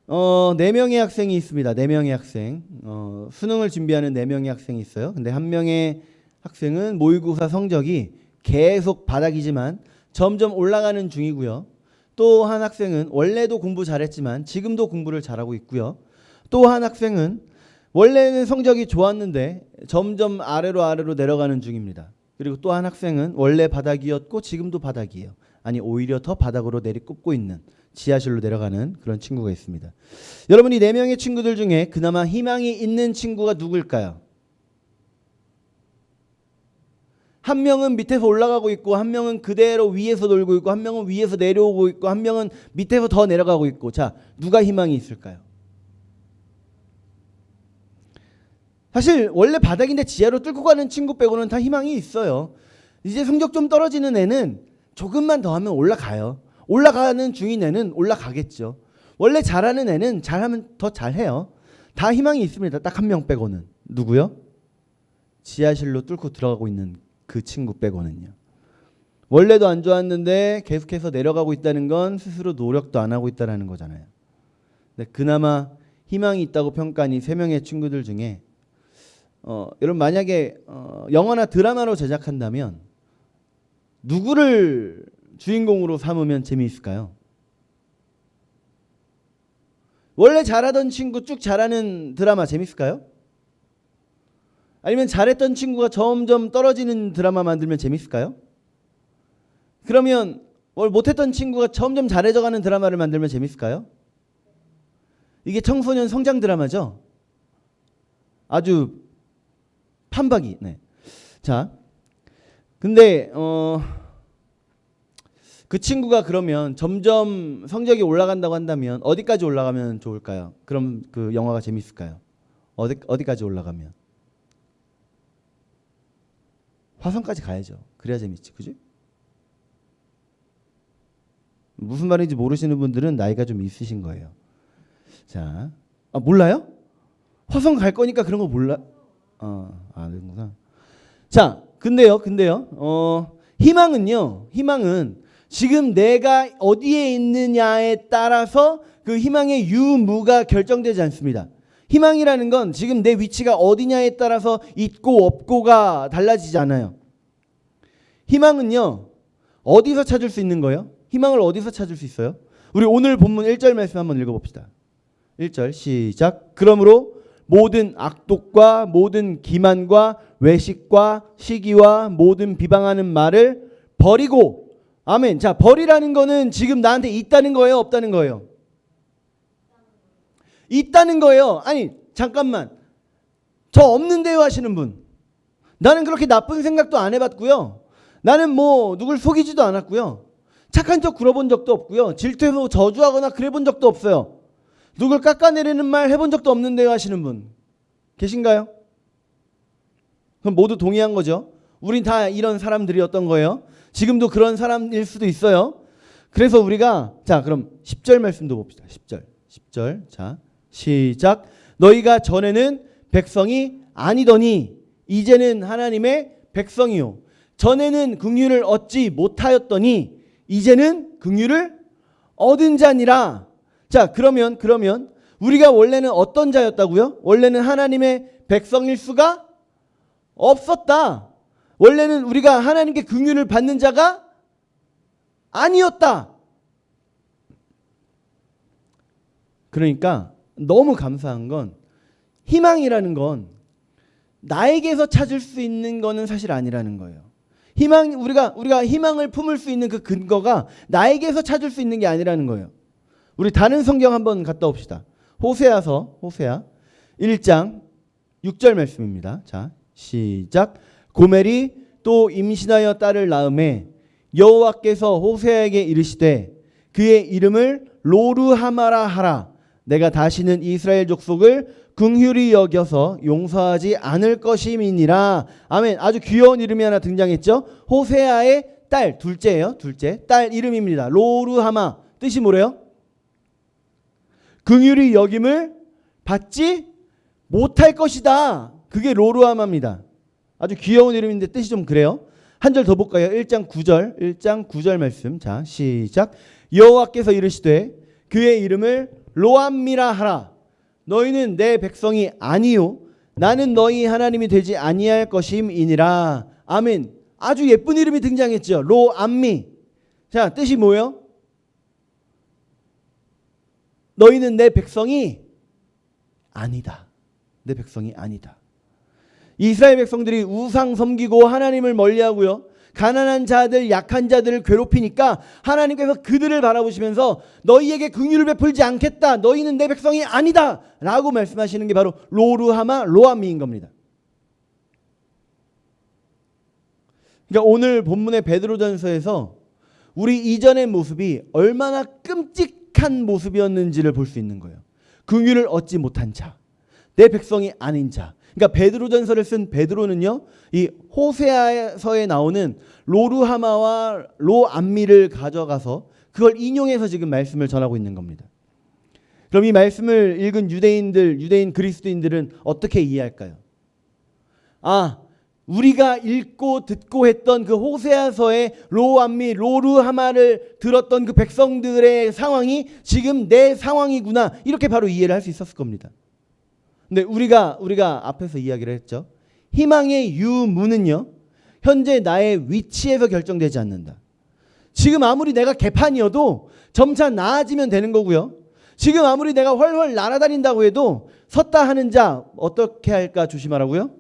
4명의 학생이 있습니다. 4명의 학생. 수능을 준비하는 4명의 학생이 있어요. 근데 한 명의 학생은 모의고사 성적이 계속 바닥이지만 점점 올라가는 중이고요. 또 한 학생은 원래도 공부 잘했지만 지금도 공부를 잘하고 있고요. 또 한 학생은 원래는 성적이 좋았는데 점점 아래로 내려가는 중입니다. 그리고 또 한 학생은 원래 바닥이었고 지금도 바닥이에요. 아니 오히려 더 바닥으로 내리꽂고 있는, 지하실로 내려가는 그런 친구가 있습니다. 여러분, 이 4명의 친구들 중에 그나마 희망이 있는 친구가 누굴까요? 한 명은 밑에서 올라가고 있고, 한 명은 그대로 위에서 놀고 있고, 한 명은 위에서 내려오고 있고, 한 명은 밑에서 더 내려가고 있고. 자, 누가 희망이 있을까요? 사실 원래 바닥인데 지하로 뚫고 가는 친구 빼고는 다 희망이 있어요. 이제 성적 좀 떨어지는 애는 조금만 더 하면 올라가요. 올라가는 중인 애는 올라가겠죠. 원래 잘하는 애는 잘하면 더 잘해요. 다 희망이 있습니다. 딱 한 명 빼고는. 누구요? 지하실로 뚫고 들어가고 있는 그 친구 빼고는요. 원래도 안 좋았는데 계속해서 내려가고 있다는 건 스스로 노력도 안 하고 있다는 거잖아요. 근데 그나마 희망이 있다고 평가한 이 3명의 친구들 중에 여러분, 만약에 영화나 드라마로 제작한다면 누구를 주인공으로 삼으면 재미있을까요? 원래 잘하던 친구 쭉 잘하는 드라마 재밌을까요? 아니면 잘했던 친구가 점점 떨어지는 드라마 만들면 재밌을까요? 그러면 못했던 친구가 점점 잘해져가는 드라마를 만들면 재밌을까요? 이게 청소년 성장 드라마죠. 아주 판박이. 네. 자, 근데 그 친구가 그러면 점점 성적이 올라간다고 한다면 어디까지 올라가면 좋을까요? 그럼 그 영화가 재밌을까요? 어디까지 올라가면? 화성까지 가야죠. 그래야 재밌지, 그지? 무슨 말인지 모르시는 분들은 나이가 좀 있으신 거예요. 자, 몰라요? 화성 갈 거니까 그런 거 몰라? 그런구나. 자, 근데요. 희망은 지금 내가 어디에 있느냐에 따라서 그 희망의 유무가 결정되지 않습니다. 희망이라는 건 지금 내 위치가 어디냐에 따라서 있고 없고가 달라지지 않아요. 희망은요, 어디서 찾을 수 있는 거예요? 희망을 어디서 찾을 수 있어요? 우리 오늘 본문 1절 말씀 한번 읽어봅시다. 1절 시작. 그러므로 모든 악독과 모든 기만과 외식과 시기와 모든 비방하는 말을 버리고. 아멘. 자, 버리라는 거는 지금 나한테 있다는 거예요, 없다는 거예요? 있다는 거예요. 아니, 잠깐만. 저 없는데요 하시는 분. 나는 그렇게 나쁜 생각도 안 해봤고요. 나는 누굴 속이지도 않았고요. 착한 척 굴어본 적도 없고요. 질투해서 저주하거나 그래본 적도 없어요. 누굴 깎아내리는 말 해본 적도 없는데요 하시는 분 계신가요? 그럼 모두 동의한 거죠. 우린 다 이런 사람들이었던 거예요. 지금도 그런 사람일 수도 있어요. 그래서 우리가, 자, 그럼 10절 말씀도 봅시다. 10절. 자, 시작. 너희가 전에는 백성이 아니더니 이제는 하나님의 백성이요. 전에는 긍휼을 얻지 못하였더니 이제는 긍휼을 얻은 자니라. 자, 그러면 우리가 원래는 어떤 자였다고요? 원래는 하나님의 백성일 수가 없었다. 원래는 우리가 하나님께 긍휼을 받는 자가 아니었다. 그러니까 너무 감사한 건, 희망이라는 건 나에게서 찾을 수 있는 거는 사실 아니라는 거예요. 우리가 희망을 품을 수 있는 그 근거가 나에게서 찾을 수 있는 게 아니라는 거예요. 우리 다른 성경 한번 갔다 옵시다. 호세아 1장 6절 말씀입니다. 자, 시작. 고멜이 또 임신하여 딸을 낳음에 여호와께서 호세아에게 이르시되 그의 이름을 로르하마라 하라. 내가 다시는 이스라엘 족속을 긍휼히 여겨서 용서하지 않을 것임이니라. 아멘. 아주 귀여운 이름이 하나 등장했죠. 호세아의 딸, 둘째예요. 딸 이름입니다. 로르하마. 뜻이 뭐래요? 긍휼히 여김을 받지 못할 것이다. 그게 로르하마입니다. 아주 귀여운 이름인데 뜻이 좀 그래요. 한 절 더 볼까요? 1장 9절 말씀. 자, 시작. 여호와께서 이르시되 그의 이름을 로암미라 하라. 너희는 내 백성이 아니요 나는 너희 하나님이 되지 아니할 것임이니라. 아멘. 아주 예쁜 이름이 등장했죠. 로암미. 자, 뜻이 뭐예요? 너희는 내 백성이 아니다. 내 백성이 아니다. 이스라엘 백성들이 우상 섬기고 하나님을 멀리하고요. 가난한 자들, 약한 자들을 괴롭히니까 하나님께서 그들을 바라보시면서 너희에게 긍휼을 베풀지 않겠다. 너희는 내 백성이 아니다. 라고 말씀하시는 게 바로 로루하마, 로암미인 겁니다. 그러니까 오늘 본문의 베드로전서에서 우리 이전의 모습이 얼마나 끔찍한 모습이었는지를 볼 수 있는 거예요. 긍휼을 얻지 못한 자, 내 백성이 아닌 자. 그러니까 베드로전서를 쓴 베드로는요, 이 호세아서에 나오는 로루하마와 로암미를 가져가서 그걸 인용해서 지금 말씀을 전하고 있는 겁니다. 그럼 이 말씀을 읽은 유대인 그리스도인들은 어떻게 이해할까요? 아, 우리가 읽고 듣고 했던 그 호세아서의 로암미, 로루하마를 들었던 그 백성들의 상황이 지금 내 상황이구나. 이렇게 바로 이해를 할 수 있었을 겁니다. 근데 우리가 앞에서 이야기를 했죠. 희망의 유무는요, 현재 나의 위치에서 결정되지 않는다. 지금 아무리 내가 개판이어도 점차 나아지면 되는 거고요. 지금 아무리 내가 훨훨 날아다닌다고 해도 섰다 하는 자 어떻게 할까 조심하라고요?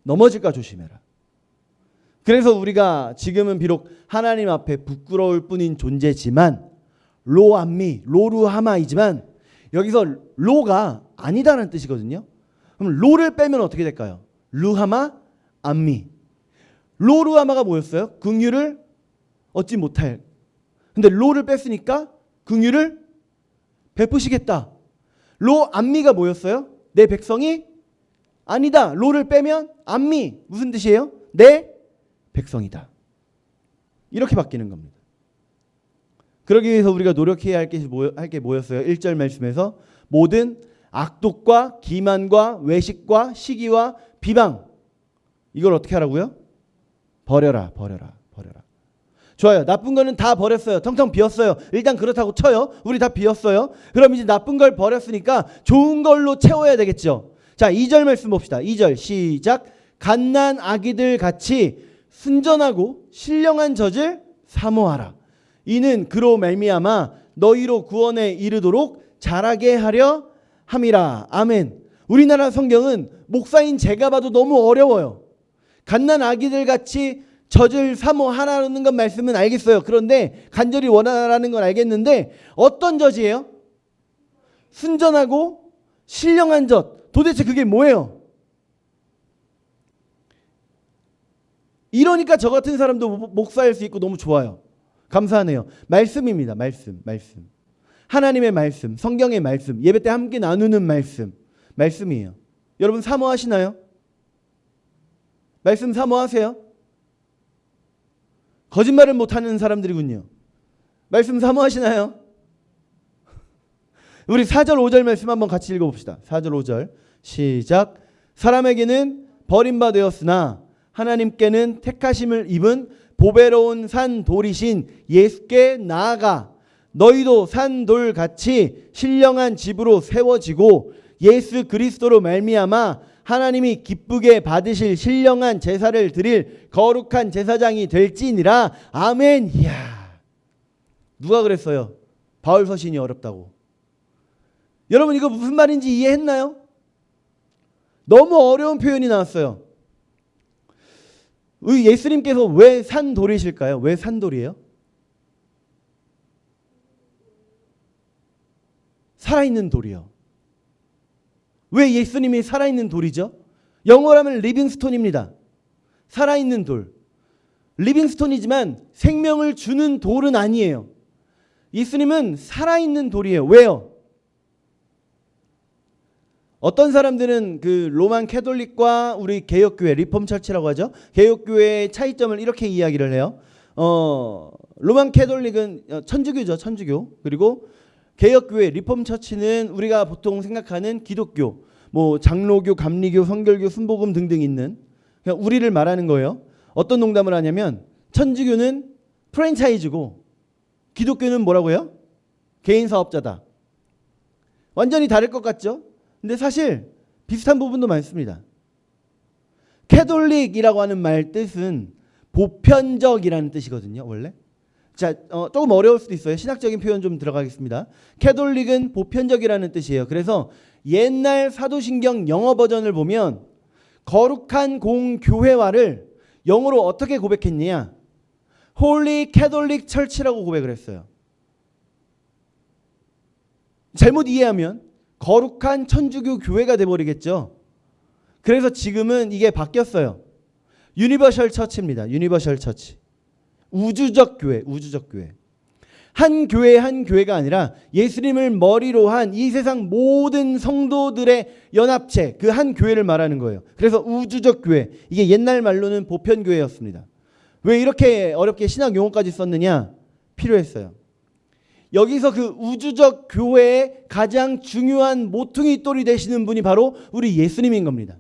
넘어질까 조심해라. 그래서 우리가 지금은 비록 하나님 앞에 부끄러울 뿐인 존재지만 로암미, 로루하마이지만 여기서 로가 아니다라는 뜻이거든요. 그럼 로를 빼면 어떻게 될까요? 루하마, 암미. 로루하마가 뭐였어요? 긍휼을 얻지 못할. 근데 로를 뺐으니까 긍휼을 베푸시겠다. 로암미가 뭐였어요? 내 백성이 아니다. 로를 빼면 암미. 무슨 뜻이에요? 내 백성이다. 이렇게 바뀌는 겁니다. 그러기 위해서 우리가 노력해야 할 게 뭐였어요? 1절 말씀에서 모든 악독과 기만과 외식과 시기와 비방, 이걸 어떻게 하라고요? 버려라. 좋아요. 나쁜 거는 다 버렸어요. 텅텅 비었어요. 일단 그렇다고 쳐요. 우리 다 비었어요. 그럼 이제 나쁜 걸 버렸으니까 좋은 걸로 채워야 되겠죠. 자, 2절 말씀 봅시다. 2절 시작. 갓난 아기들 같이 순전하고 신령한 젖을 사모하라. 이는 그로 말미암아 너희로 구원에 이르도록 자라게 하려 함이라. 아멘. 우리나라 성경은 목사인 제가 봐도 너무 어려워요. 갓난 아기들 같이 젖을 사모하라는 건 말씀은 알겠어요. 그런데 간절히 원하라는 건 알겠는데 어떤 젖이에요? 순전하고 신령한 젖. 도대체 그게 뭐예요? 이러니까 저 같은 사람도 목사일 수 있고 너무 좋아요. 감사하네요. 말씀입니다. 말씀. 하나님의 말씀, 성경의 말씀, 예배 때 함께 나누는 말씀이에요. 여러분 사모하시나요? 말씀 사모하세요? 거짓말을 못하는 사람들이군요. 말씀 사모하시나요? 우리 4절 5절 말씀 한번 같이 읽어봅시다. 4절 5절 시작. 사람에게는 버림받았으나 하나님께는 택하심을 입은 보배로운 산 돌이신 예수께 나아가 너희도 산 돌같이 신령한 집으로 세워지고 예수 그리스도로 말미암아 하나님이 기쁘게 받으실 신령한 제사를 드릴 거룩한 제사장이 될지니라. 아멘. 이야, 누가 그랬어요? 바울 서신이 어렵다고. 여러분 이거 무슨 말인지 이해했나요? 너무 어려운 표현이 나왔어요. 예수님께서 왜 산돌이실까요? 왜 산돌이에요? 살아있는 돌이요. 왜 예수님이 살아있는 돌이죠? 영어라면 리빙스톤입니다. 살아있는 돌. 리빙스톤이지만 생명을 주는 돌은 아니에요. 예수님은 살아있는 돌이에요. 왜요? 어떤 사람들은 그 로만 캐톨릭과 우리 개혁교회, 리폼 처치라고 하죠. 개혁교회의 차이점을 이렇게 이야기를 해요. 로만 캐톨릭은 천주교죠. 천주교. 그리고 개혁교회, 리폼 처치는 우리가 보통 생각하는 기독교, 뭐 장로교, 감리교, 성결교, 순복음 등등 있는 그냥 우리를 말하는 거예요. 어떤 농담을 하냐면 천주교는 프랜차이즈고 기독교는 뭐라고 해요? 개인 사업자다. 완전히 다를 것 같죠? 근데 사실 비슷한 부분도 많습니다. 캐톨릭이라고 하는 말 뜻은 보편적이라는 뜻이거든요, 원래. 자, 조금 어려울 수도 있어요. 신학적인 표현 좀 들어가겠습니다. 캐톨릭은 보편적이라는 뜻이에요. 그래서 옛날 사도신경 영어 버전을 보면 거룩한 공교회화를 영어로 어떻게 고백했느냐? Holy Catholic Church라고 고백을 했어요. 잘못 이해하면 거룩한 천주교 교회가 돼버리겠죠. 그래서 지금은 이게 바뀌었어요. 유니버셜 처치입니다. 유니버셜 처치. 우주적 교회, 우주적 교회. 한 교회 한 교회가 아니라 예수님을 머리로 한 이 세상 모든 성도들의 연합체, 그 한 교회를 말하는 거예요. 그래서 우주적 교회, 이게 옛날 말로는 보편교회였습니다. 왜 이렇게 어렵게 신학 용어까지 썼느냐? 필요했어요. 여기서 그 우주적 교회의 가장 중요한 모퉁이 돌이 되시는 분이 바로 우리 예수님인 겁니다.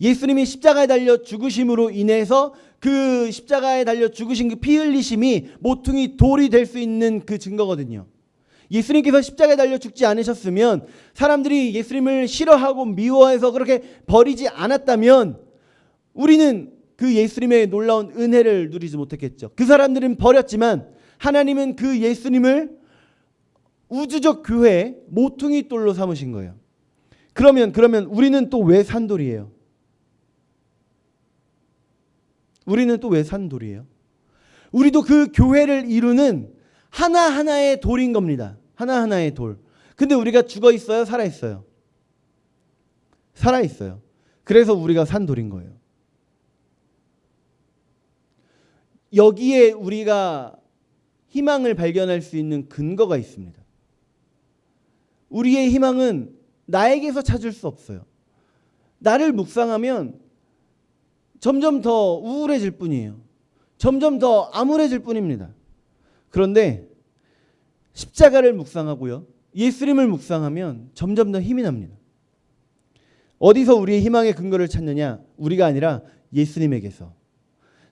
예수님이 십자가에 달려 죽으심으로 인해서 그 십자가에 달려 죽으신 그 피 흘리심이 모퉁이 돌이 될 수 있는 그 증거거든요. 예수님께서 십자가에 달려 죽지 않으셨으면 사람들이 예수님을 싫어하고 미워해서 그렇게 버리지 않았다면 우리는 그 예수님의 놀라운 은혜를 누리지 못했겠죠. 그 사람들은 버렸지만 하나님은 그 예수님을 우주적 교회의 모퉁이 돌로 삼으신 거예요. 그러면 우리는 또 왜 산돌이에요? 우리는 또 왜 산돌이에요? 우리도 그 교회를 이루는 하나하나의 돌인 겁니다. 하나하나의 돌. 근데 우리가 죽어 있어요? 살아 있어요? 살아 있어요. 그래서 우리가 산돌인 거예요. 여기에 우리가 희망을 발견할 수 있는 근거가 있습니다. 우리의 희망은 나에게서 찾을 수 없어요. 나를 묵상하면 점점 더 우울해질 뿐이에요. 점점 더 암울해질 뿐입니다. 그런데 십자가를 묵상하고요, 예수님을 묵상하면 점점 더 힘이 납니다. 어디서 우리의 희망의 근거를 찾느냐? 우리가 아니라 예수님에게서.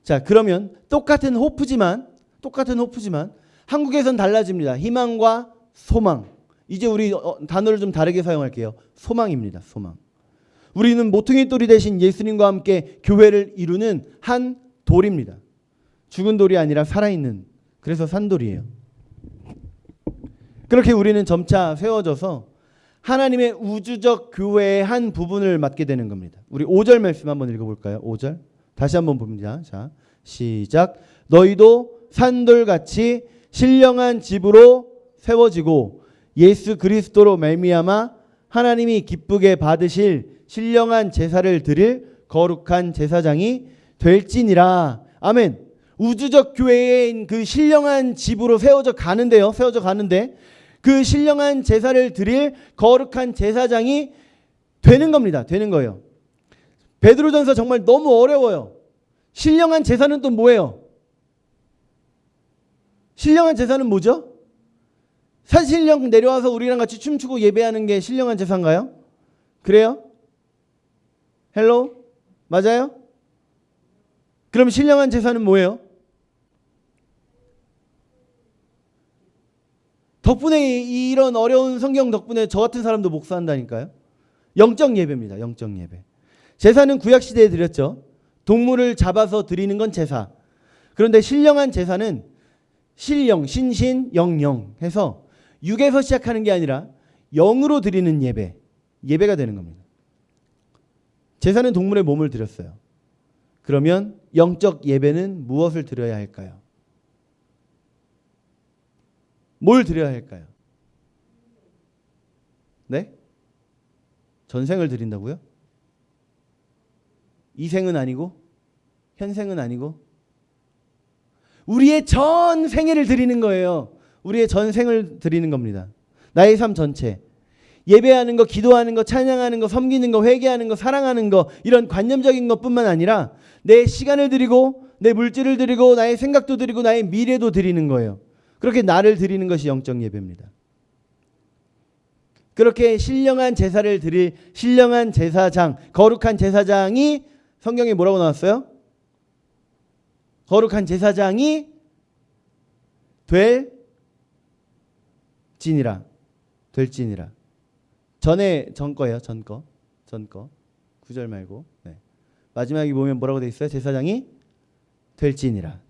자, 그러면 똑같은 호프지만 한국에선 달라집니다. 희망과 소망. 이제 우리 단어를 좀 다르게 사용할게요. 소망입니다. 소망. 우리는 모퉁이 돌이 되신 예수님과 함께 교회를 이루는 한 돌입니다. 죽은 돌이 아니라 살아있는, 그래서 산돌이에요. 그렇게 우리는 점차 세워져서 하나님의 우주적 교회의 한 부분을 맡게 되는 겁니다. 우리 5절 말씀 한번 읽어볼까요? 5절 다시 한번 봅니다. 자, 시작. 너희도 산돌같이 신령한 집으로 세워지고 예수 그리스도로 말미암아 하나님이 기쁘게 받으실 신령한 제사를 드릴 거룩한 제사장이 될지니라. 아멘. 우주적 교회인 그 신령한 집으로 세워져 가는데요. 세워져 가는데 그 신령한 제사를 드릴 거룩한 제사장이 되는 겁니다. 되는 거예요. 베드로전서 정말 너무 어려워요. 신령한 제사는 또 뭐예요? 신령한 제사는 뭐죠? 산신령 내려와서 우리랑 같이 춤추고 예배하는 게 신령한 제사인가요? 그래요? 헬로? 맞아요? 그럼 신령한 제사는 뭐예요? 덕분에, 이런 어려운 성경 덕분에 저 같은 사람도 목사한다니까요. 영적 예배입니다. 영적 예배. 제사는 구약시대에 드렸죠. 동물을 잡아서 드리는 건 제사. 그런데 신령한 제사는 신령, 신신, 영영 해서 육에서 시작하는 게 아니라 영으로 드리는 예배. 예배가 되는 겁니다. 제사는 동물의 몸을 드렸어요. 그러면 영적 예배는 무엇을 드려야 할까요? 뭘 드려야 할까요? 네? 전생을 드린다고요? 이 생은 아니고? 현생은 아니고? 우리의 전 생애를 드리는 거예요. 우리의 전생을 드리는 겁니다. 나의 삶 전체. 예배하는 거, 기도하는 거, 찬양하는 거, 섬기는 거, 회개하는 거, 사랑하는 거, 이런 관념적인 것뿐만 아니라 내 시간을 드리고 내 물질을 드리고 나의 생각도 드리고 나의 미래도 드리는 거예요. 그렇게 나를 드리는 것이 영적 예배입니다. 그렇게 신령한 제사를 드릴 신령한 제사장, 거룩한 제사장이 성경에 뭐라고 나왔어요? 거룩한 제사장이 될지니라. 될지니라. 전 거예요. 전 거. 9절 말고. 네. 마지막에 보면 뭐라고 돼 있어요? 제사장이 될지니라.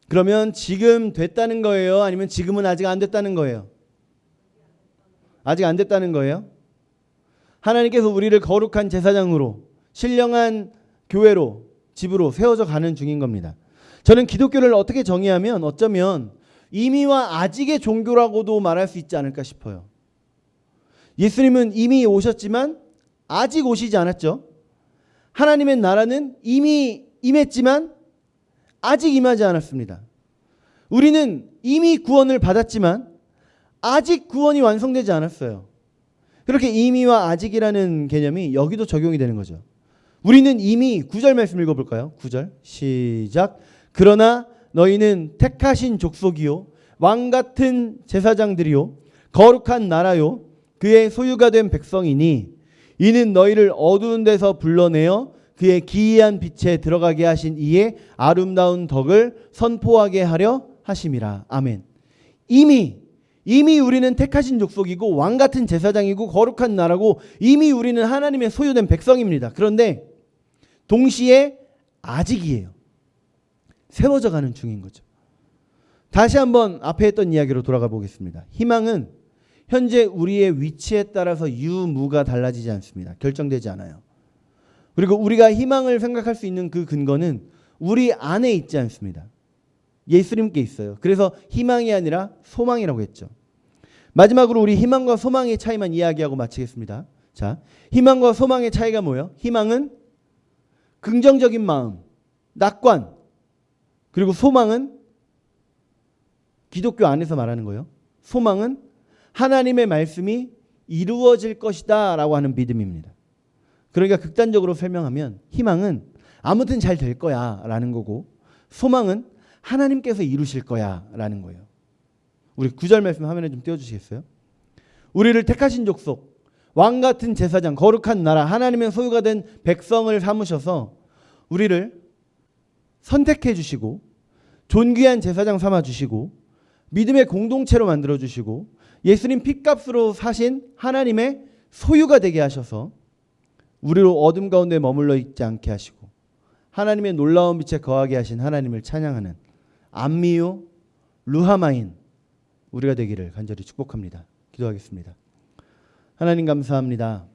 그러면 지금 됐다는 거예요? 아니면 지금은 아직 안 됐다는 거예요? 아직 안 됐다는 거예요? 하나님께서 우리를 거룩한 제사장으로 신령한 교회로 집으로 세워져 가는 중인 겁니다. 저는 기독교를 어떻게 정의하면 어쩌면 이미와 아직의 종교라고도 말할 수 있지 않을까 싶어요. 예수님은 이미 오셨지만 아직 오시지 않았죠. 하나님의 나라는 이미 임했지만 아직 임하지 않았습니다. 우리는 이미 구원을 받았지만 아직 구원이 완성되지 않았어요. 그렇게 이미와 아직이라는 개념이 여기도 적용이 되는 거죠. 우리는 이미 9절 말씀 읽어볼까요? 9절 시작. 그러나 너희는 택하신 족속이요 왕같은 제사장들이요 거룩한 나라요 그의 소유가 된 백성이니 이는 너희를 어두운 데서 불러내어 그의 기이한 빛에 들어가게 하신 이의 아름다운 덕을 선포하게 하려 하심이라. 아멘. 이미 우리는 택하신 족속이고 왕같은 제사장이고 거룩한 나라고 이미 우리는 하나님의 소유된 백성입니다. 그런데 동시에 아직이에요. 세워져 가는 중인 거죠. 다시 한번 앞에 했던 이야기로 돌아가 보겠습니다. 희망은 현재 우리의 위치에 따라서 유무가 달라지지 않습니다. 결정되지 않아요. 그리고 우리가 희망을 생각할 수 있는 그 근거는 우리 안에 있지 않습니다. 예수님께 있어요. 그래서 희망이 아니라 소망이라고 했죠. 마지막으로 우리 희망과 소망의 차이만 이야기하고 마치겠습니다. 자, 희망과 소망의 차이가 뭐예요? 희망은 긍정적인 마음, 낙관. 그리고 소망은 기독교 안에서 말하는 거예요. 소망은 하나님의 말씀이 이루어질 것이다 라고 하는 믿음입니다. 그러니까 극단적으로 설명하면 희망은 아무튼 잘 될 거야 라는 거고 소망은 하나님께서 이루실 거야 라는 거예요. 우리 9절 말씀 화면에 좀 띄워주시겠어요? 우리를 택하신 족속, 왕같은 제사장, 거룩한 나라, 하나님의 소유가 된 백성을 삼으셔서 우리를 선택해 주시고 존귀한 제사장 삼아 주시고 믿음의 공동체로 만들어 주시고 예수님 핏값으로 사신 하나님의 소유가 되게 하셔서 우리로 어둠 가운데 머물러 있지 않게 하시고 하나님의 놀라운 빛에 거하게 하신 하나님을 찬양하는 암미요 루하마인 우리가 되기를 간절히 축복합니다. 기도하겠습니다. 하나님 감사합니다.